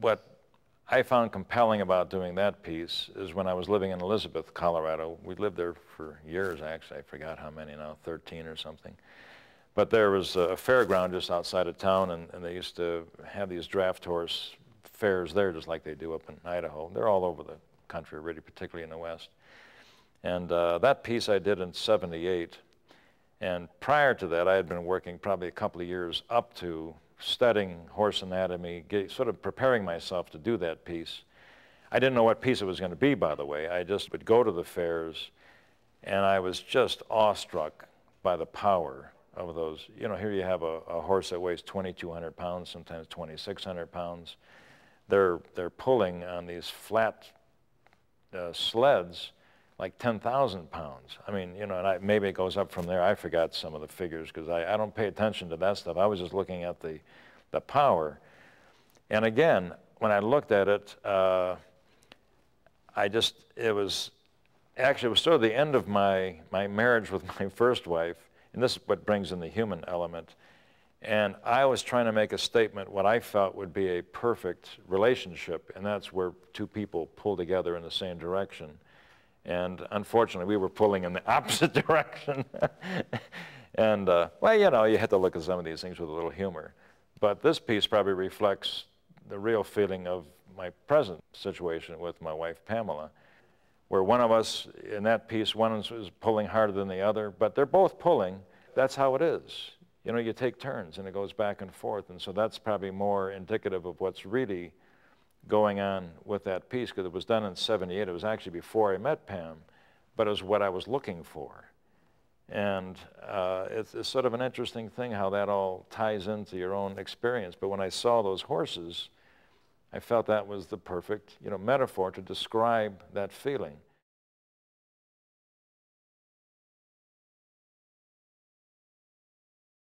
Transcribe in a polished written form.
what I found compelling about doing that piece is when I was living in Elizabeth, Colorado. We lived there for years, actually. I forgot how many now, 13 or something. But there was a fairground just outside of town, and they used to have these draft horse fairs there, just like they do up in Idaho. They're all over the country, really, particularly in the West. And that piece I did in '78. And prior to that, I had been working probably a couple of years up to studying horse anatomy, sort of preparing myself to do that piece. I didn't know what piece it was going to be, by the way. I just would go to the fairs, and I was just awestruck by the power of those. You know, here you have a horse that weighs 2,200 pounds, sometimes 2,600 pounds. They're pulling on these flat sleds like 10,000 pounds. I mean, you know, and maybe it goes up from there. I forgot some of the figures because I don't pay attention to that stuff. I was just looking at the power. And again, when I looked at it, it was sort of the end of my marriage with my first wife, and this is what brings in the human element. And I was trying to make a statement, what I felt would be a perfect relationship, and that's where two people pull together in the same direction. And unfortunately, we were pulling in the opposite direction. And, well, you know, you have to look at some of these things with a little humor. But this piece probably reflects the real feeling of my present situation with my wife, Pamela, where one of us, in that piece, one is pulling harder than the other, but they're both pulling. That's how it is. You know, you take turns, and it goes back and forth. And so that's probably more indicative of what's really going on with that piece, because it was done in '78. It was actually before I met Pam, but it was what I was looking for. And it's sort of an interesting thing how that all ties into your own experience. But when I saw those horses, I felt that was the perfect, you know, metaphor to describe that feeling.